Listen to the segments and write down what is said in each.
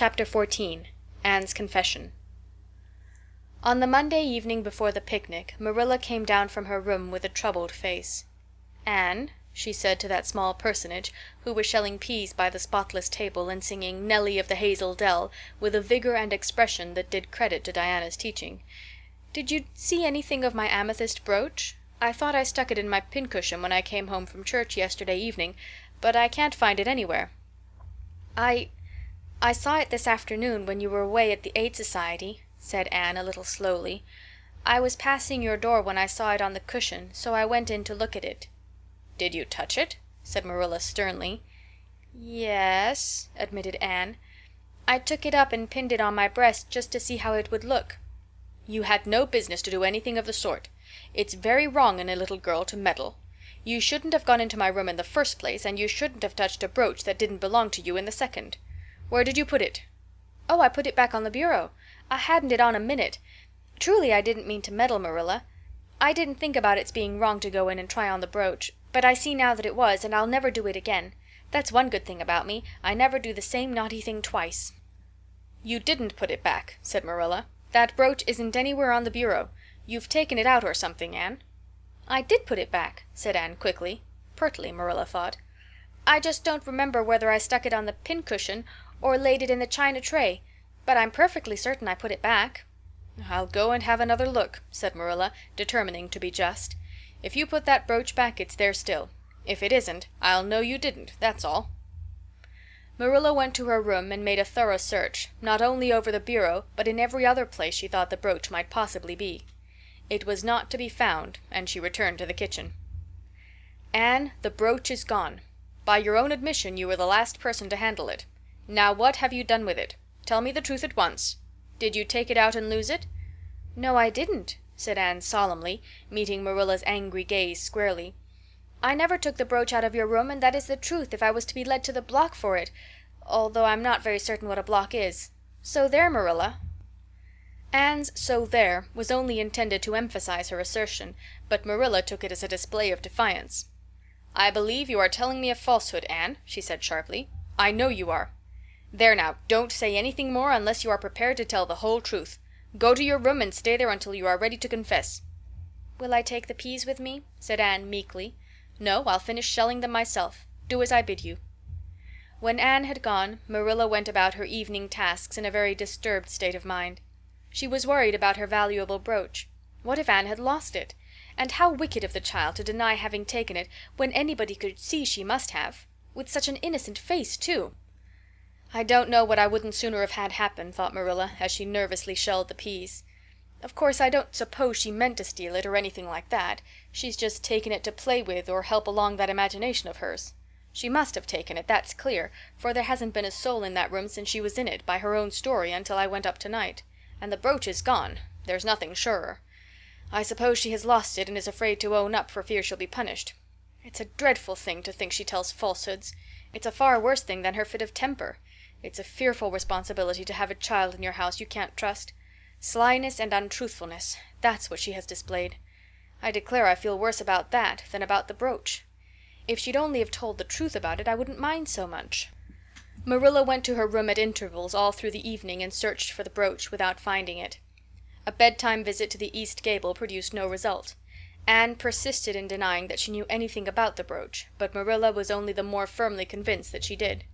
Chapter 14. Anne's Confession. On the Monday evening before the picnic, Marilla came down from her room with a troubled face. "Anne," she said to that small personage, who was shelling peas by the spotless table and singing Nelly of the Hazel Dell with a vigor and expression that did credit to Diana's teaching, "did you see anything of my amethyst brooch? I thought I stuck it in my pincushion when I came home from church yesterday evening, but I can't find it anywhere." I saw it this afternoon when you were away at the Aid Society," said Anne a little slowly. "I was passing your door when I saw it on the cushion, so I went in to look at it." "Did you touch it?" said Marilla sternly. "Yes," admitted Anne. "I took it up and pinned it on my breast just to see how it would look." "You had no business to do anything of the sort. It's very wrong in a little girl to meddle. You shouldn't have gone into my room in the first place, and you shouldn't have touched a brooch that didn't belong to you in the second. Where did you put it?" "Oh, I put it back on the bureau. I hadn't it on a minute. Truly, I didn't mean to meddle, Marilla. I didn't think about its being wrong to go in and try on the brooch, but I see now that it was, and I'll never do it again. That's one good thing about me. I never do the same naughty thing twice." "You didn't put it back," said Marilla. "That brooch isn't anywhere on the bureau. You've taken it out or something, Anne." "I did put it back," said Anne quickly. Pertly, Marilla thought. "I just don't remember whether I stuck it on the pincushion or laid it in the china tray, but I'm perfectly certain I put it back." "I'll go and have another look," said Marilla, determining to be just. "If you put that brooch back it's there still. If it isn't, I'll know you didn't, that's all." Marilla went to her room and made a thorough search, not only over the bureau, but in every other place she thought the brooch might possibly be. It was not to be found, and she returned to the kitchen. "Anne, the brooch is gone. By your own admission you were the last person to handle it. Now what have you done with it? Tell me the truth at once. Did you take it out and lose it?" "No, I didn't," said Anne solemnly, meeting Marilla's angry gaze squarely. "I never took the brooch out of your room, and that is the truth if I was to be led to the block for it, although I'm not very certain what a block is. So there, Marilla." Anne's "so there" was only intended to emphasize her assertion, but Marilla took it as a display of defiance. "I believe you are telling me a falsehood, Anne," she said sharply. "I know you are. There now, don't say anything more unless you are prepared to tell the whole truth. Go to your room and stay there until you are ready to confess." "Will I take the peas with me?" said Anne meekly. "No, I'll finish shelling them myself. Do as I bid you." When Anne had gone, Marilla went about her evening tasks in a very disturbed state of mind. She was worried about her valuable brooch. What if Anne had lost it? And how wicked of the child to deny having taken it when anybody could see she must have. With such an innocent face, too. "I don't know what I wouldn't sooner have had happen," thought Marilla, as she nervously shelled the peas. "Of course, I don't suppose she meant to steal it or anything like that. She's just taken it to play with or help along that imagination of hers. She must have taken it, that's clear, for there hasn't been a soul in that room since she was in it, by her own story, until I went up tonight. And the brooch is gone. There's nothing surer. I suppose she has lost it and is afraid to own up for fear she'll be punished. It's a dreadful thing to think she tells falsehoods. It's a far worse thing than her fit of temper. It's a fearful responsibility to have a child in your house you can't trust. Slyness and untruthfulness, that's what she has displayed. I declare I feel worse about that than about the brooch. If she'd only have told the truth about it I wouldn't mind so much." Marilla went to her room at intervals all through the evening and searched for the brooch without finding it. A bedtime visit to the east gable produced no result. Anne persisted in denying that she knew anything about the brooch, but Marilla was only the more firmly convinced that she did.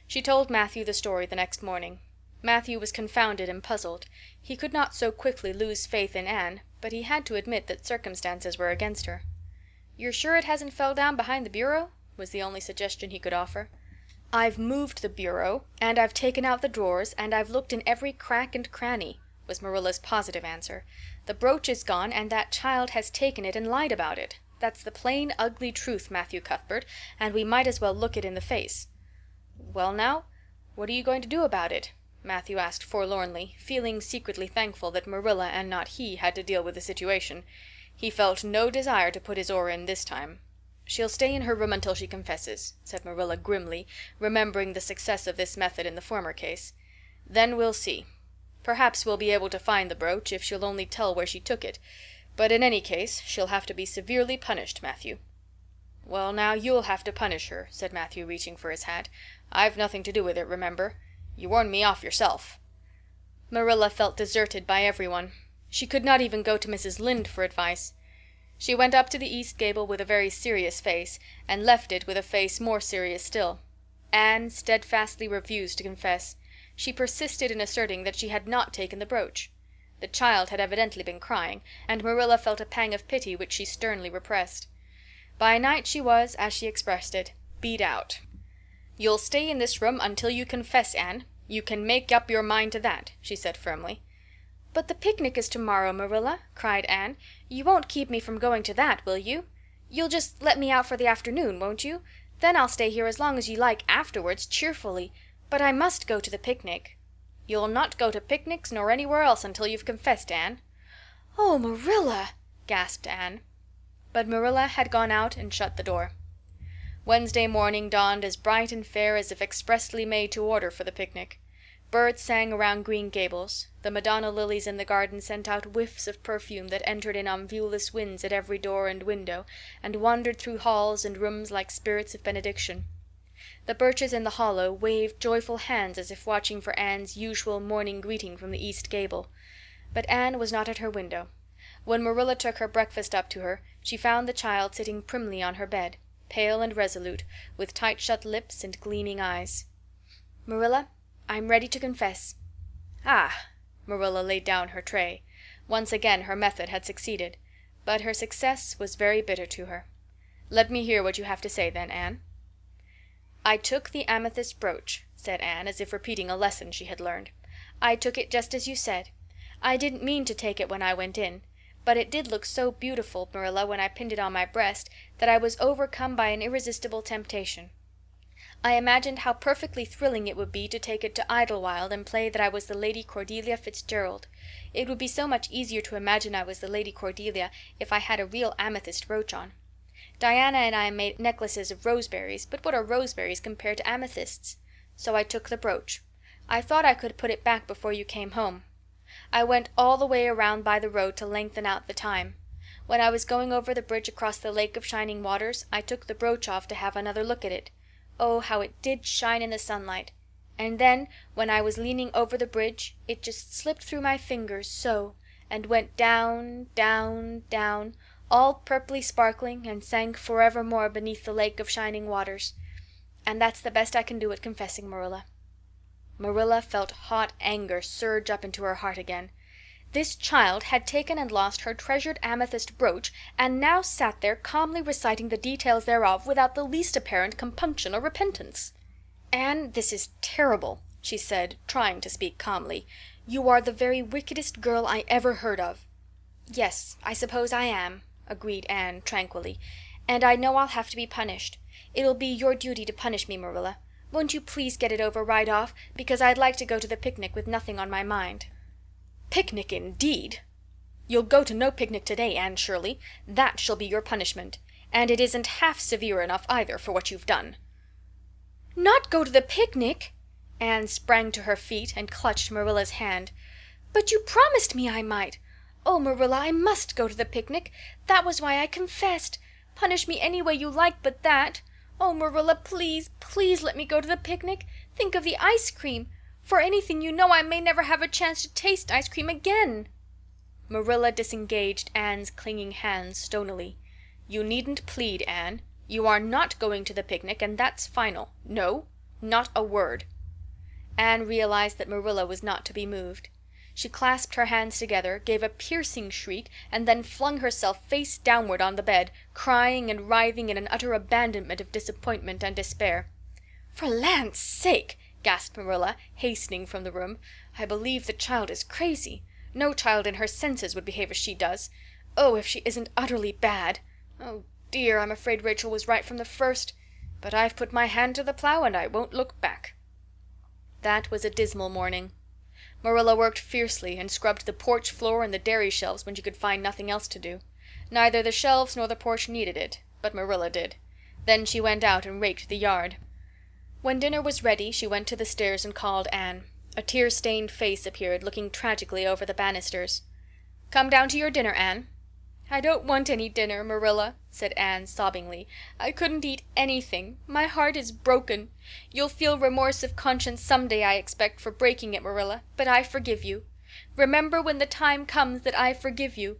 She told Matthew the story the next morning. Matthew was confounded and puzzled. He could not so quickly lose faith in Anne, but he had to admit that circumstances were against her. "You're sure it hasn't fell down behind the bureau?" was the only suggestion he could offer. "I've moved the bureau, and I've taken out the drawers, and I've looked in every crack and cranny," was Marilla's positive answer. "The brooch is gone, and that child has taken it and lied about it. That's the plain, ugly truth, Matthew Cuthbert, and we might as well look it in the face." "Well now, what are you going to do about it?" Matthew asked forlornly, feeling secretly thankful that Marilla and not he had to deal with the situation. He felt no desire to put his oar in this time. "She'll stay in her room until she confesses," said Marilla grimly, remembering the success of this method in the former case. "Then we'll see. Perhaps we'll be able to find the brooch if she'll only tell where she took it, but in any case she'll have to be severely punished, Matthew." "Well now, you'll have to punish her," said Matthew, reaching for his hat. "I've nothing to do with it, remember. You warned me off yourself." Marilla felt deserted by everyone. She could not even go to Mrs. Lynde for advice. She went up to the east gable with a very serious face, and left it with a face more serious still. Anne steadfastly refused to confess. She persisted in asserting that she had not taken the brooch. The child had evidently been crying, and Marilla felt a pang of pity which she sternly repressed. By night she was, as she expressed it, beat out. "You'll stay in this room until you confess, Anne. You can make up your mind to that," she said firmly. "But the picnic is tomorrow, Marilla," cried Anne. "You won't keep me from going to that, will you? You'll just let me out for the afternoon, won't you? Then I'll stay here as long as you like afterwards, cheerfully. But I must go to the picnic." "You'll not go to picnics nor anywhere else until you've confessed, Anne." "Oh, Marilla!" gasped Anne. But Marilla had gone out and shut the door. Wednesday morning dawned as bright and fair as if expressly made to order for the picnic. Birds sang around Green Gables. The Madonna lilies in the garden sent out whiffs of perfume that entered in on viewless winds at every door and window, and wandered through halls and rooms like spirits of benediction. The birches in the hollow waved joyful hands as if watching for Anne's usual morning greeting from the east gable. But Anne was not at her window. When Marilla took her breakfast up to her, she found the child sitting primly on her bed, pale and resolute, with tight-shut lips and gleaming eyes. "Marilla, I'm ready to confess." "Ah!" Marilla laid down her tray. Once again her method had succeeded, but her success was very bitter to her. "Let me hear what you have to say, then, Anne." "I took the amethyst brooch," said Anne, as if repeating a lesson she had learned. "I took it just as you said. I didn't mean to take it when I went in, but it did look so beautiful, Marilla, when I pinned it on my breast, that I was overcome by an irresistible temptation. I imagined how perfectly thrilling it would be to take it to Idlewild and play that I was the Lady Cordelia Fitzgerald. It would be so much easier to imagine I was the Lady Cordelia if I had a real amethyst brooch on. Diana and I made necklaces of roseberries, but what are roseberries compared to amethysts? So I took the brooch. I thought I could put it back before you came home. I went all the way around by the road to lengthen out the time. When I was going over the bridge across the Lake of Shining Waters, I took the brooch off to have another look at it. Oh, how it did shine in the sunlight. And then, when I was leaning over the bridge, it just slipped through my fingers, so, and went down, down, down, all purply sparkling, and sank forevermore beneath the Lake of Shining Waters. And that's the best I can do at confessing, Marilla." Marilla felt hot anger surge up into her heart again. This child had taken and lost her treasured amethyst brooch, and now sat there calmly reciting the details thereof without the least apparent compunction or repentance. "Anne, this is terrible," she said, trying to speak calmly. "You are the very wickedest girl I ever heard of." "Yes, I suppose I am," agreed Anne tranquilly, "and I know I'll have to be punished. It'll be your duty to punish me, Marilla. Won't you please get it over right off, because I'd like to go to the picnic with nothing on my mind." "Picnic, indeed! You'll go to no picnic today, Anne Shirley. That shall be your punishment. And it isn't half severe enough either for what you've done." "Not go to the picnic!" Anne sprang to her feet and clutched Marilla's hand. "But you promised me I might. Oh, Marilla, I must go to the picnic. That was why I confessed. Punish me any way you like but that. Oh, Marilla, please, please let me go to the picnic. Think of the ice cream. For anything you know, I may never have a chance to taste ice cream again." Marilla disengaged Anne's clinging hands stonily. "You needn't plead, Anne. You are not going to the picnic, and that's final. No, not a word." Anne realized that Marilla was not to be moved. She clasped her hands together, gave a piercing shriek, and then flung herself face downward on the bed, crying and writhing in an utter abandonment of disappointment and despair. "For land's sake!" gasped Marilla, hastening from the room. "I believe the child is crazy. No child in her senses would behave as she does. Oh, if she isn't utterly bad! Oh, dear, I'm afraid Rachel was right from the first. But I've put my hand to the plow, and I won't look back." That was a dismal morning. Marilla worked fiercely and scrubbed the porch floor and the dairy shelves when she could find nothing else to do. Neither the shelves nor the porch needed it, but Marilla did. Then she went out and raked the yard. When dinner was ready, she went to the stairs and called Anne. A tear-stained face appeared, looking tragically over the banisters. "Come down to your dinner, Anne." "I don't want any dinner, Marilla," said Anne sobbingly. "I couldn't eat anything. My heart is broken. You'll feel remorse of conscience some day, I expect, for breaking it, Marilla, but I forgive you. Remember when the time comes that I forgive you.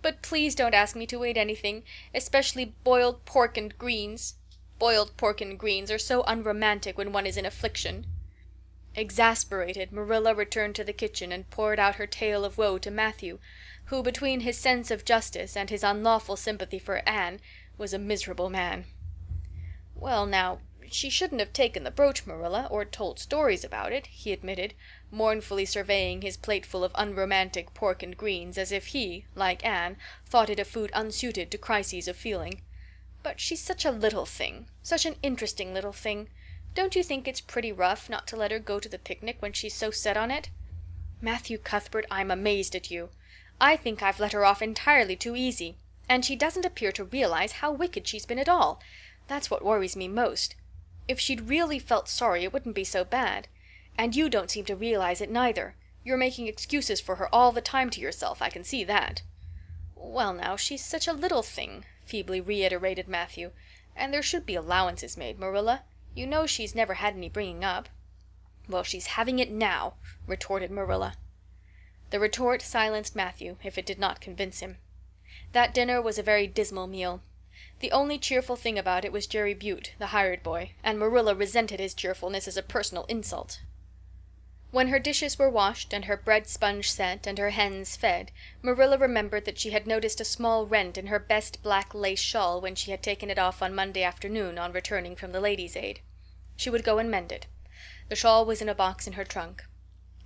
But please don't ask me to eat anything, especially boiled pork and greens. Boiled pork and greens are so unromantic when one is in affliction." Exasperated, Marilla returned to the kitchen and poured out her tale of woe to Matthew, who, between his sense of justice and his unlawful sympathy for Anne, was a miserable man. "Well, now, she shouldn't have taken the brooch, Marilla, or told stories about it," he admitted, mournfully surveying his plateful of unromantic pork and greens as if he, like Anne, thought it a food unsuited to crises of feeling. "But she's such a little thing, such an interesting little thing. Don't you think it's pretty rough not to let her go to the picnic when she's so set on it?" "Matthew Cuthbert, I'm amazed at you. I think I've let her off entirely too easy, and she doesn't appear to realize how wicked she's been at all. That's what worries me most. If she'd really felt sorry it wouldn't be so bad. And you don't seem to realize it neither. You're making excuses for her all the time to yourself, I can see that." "Well now, she's such a little thing," feebly reiterated Matthew, "and there should be allowances made, Marilla. You know she's never had any bringing up." "Well, she's having it now," retorted Marilla. The retort silenced Matthew, if it did not convince him. That dinner was a very dismal meal. The only cheerful thing about it was Jerry Butte, the hired boy, and Marilla resented his cheerfulness as a personal insult. When her dishes were washed and her bread sponge set and her hens fed, Marilla remembered that she had noticed a small rent in her best black lace shawl when she had taken it off on Monday afternoon on returning from the Ladies' Aid. She would go and mend it. The shawl was in a box in her trunk.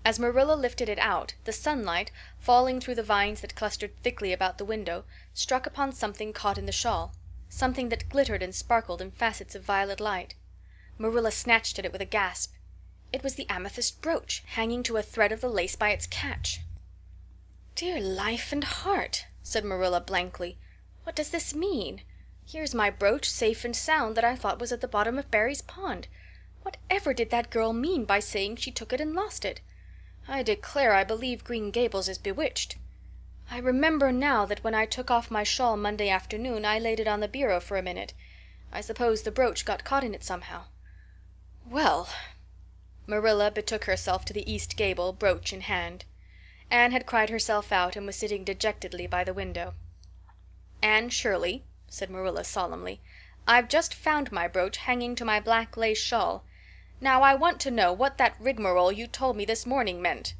As Marilla lifted it out, the sunlight, falling through the vines that clustered thickly about the window, struck upon something caught in the shawl, something that glittered and sparkled in facets of violet light. Marilla snatched at it with a gasp. It was the amethyst brooch, hanging to a thread of the lace by its catch. "Dear life and heart," said Marilla blankly. "What does this mean? Here's my brooch, safe and sound, that I thought was at the bottom of Barry's pond. Whatever did that girl mean by saying she took it and lost it? I declare I believe Green Gables is bewitched. I remember now that when I took off my shawl Monday afternoon I laid it on the bureau for a minute. I suppose the brooch got caught in it somehow. Well—" Marilla betook herself to the east gable, brooch in hand. Anne had cried herself out and was sitting dejectedly by the window. "Anne Shirley," said Marilla solemnly, "I've just found my brooch hanging to my black lace shawl. Now I want to know what that rigmarole you told me this morning meant."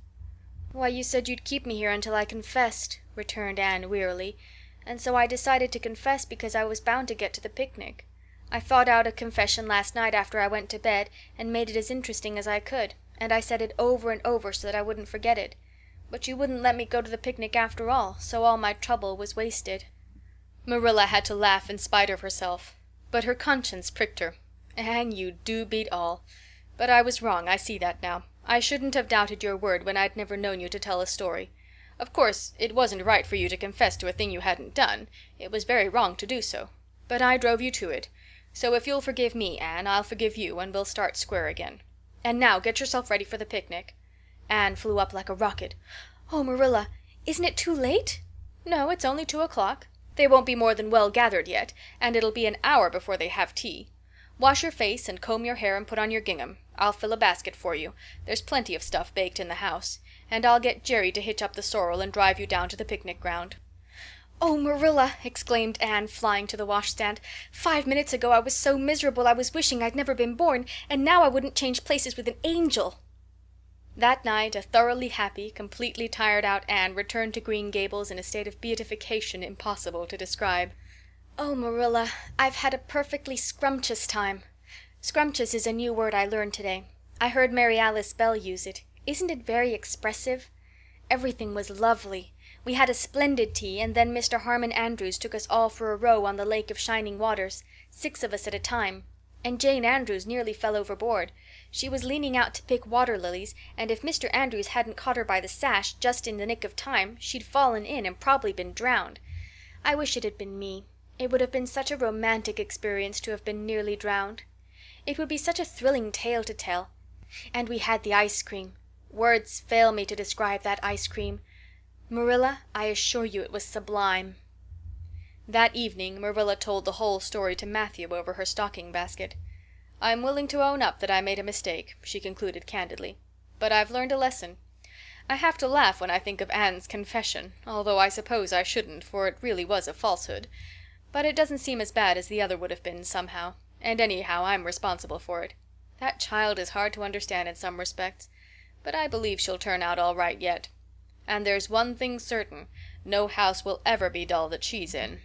"Why, you said you'd keep me here until I confessed," returned Anne wearily, "and so I decided to confess because I was bound to get to the picnic. I thought out a confession last night after I went to bed and made it as interesting as I could, and I said it over and over so that I wouldn't forget it. But you wouldn't let me go to the picnic after all, so all my trouble was wasted." Marilla had to laugh in spite of herself, but her conscience pricked her. "Anne, you do beat all. But I was wrong, I see that now. I shouldn't have doubted your word when I'd never known you to tell a story. Of course, it wasn't right for you to confess to a thing you hadn't done. It was very wrong to do so. But I drove you to it. So if you'll forgive me, Anne, I'll forgive you, and we'll start square again. And now get yourself ready for the picnic." Anne flew up like a rocket. "Oh, Marilla, isn't it too late?" "No, it's only 2 o'clock. They won't be more than well gathered yet, and it'll be an hour before they have tea. Wash your face and comb your hair and put on your gingham. I'll fill a basket for you. There's plenty of stuff baked in the house. And I'll get Jerry to hitch up the sorrel and drive you down to the picnic ground." "Oh, Marilla," exclaimed Anne, flying to the washstand. "5 minutes ago I was so miserable I was wishing I'd never been born, and now I wouldn't change places with an angel." That night a thoroughly happy, completely tired out Anne returned to Green Gables in a state of beatification impossible to describe. "Oh, Marilla, I've had a perfectly scrumptious time. Scrumptious is a new word I learned today. I heard Mary Alice Bell use it. Isn't it very expressive? Everything was lovely. We had a splendid tea, and then Mr. Harmon Andrews took us all for a row on the Lake of Shining Waters, 6 of us at a time. And Jane Andrews nearly fell overboard. She was leaning out to pick water lilies, and if Mr. Andrews hadn't caught her by the sash just in the nick of time, she'd fallen in and probably been drowned. I wish it had been me. It would have been such a romantic experience to have been nearly drowned. It would be such a thrilling tale to tell. And we had the ice cream. Words fail me to describe that ice cream. Marilla, I assure you it was sublime." That evening Marilla told the whole story to Matthew over her stocking basket. "I'm willing to own up that I made a mistake," she concluded candidly. "But I've learned a lesson. I have to laugh when I think of Anne's confession, although I suppose I shouldn't, for it really was a falsehood. But it doesn't seem as bad as the other would have been, somehow. And anyhow, I'm responsible for it. That child is hard to understand in some respects, but I believe she'll turn out all right yet. And there's one thing certain, no house will ever be dull that she's in."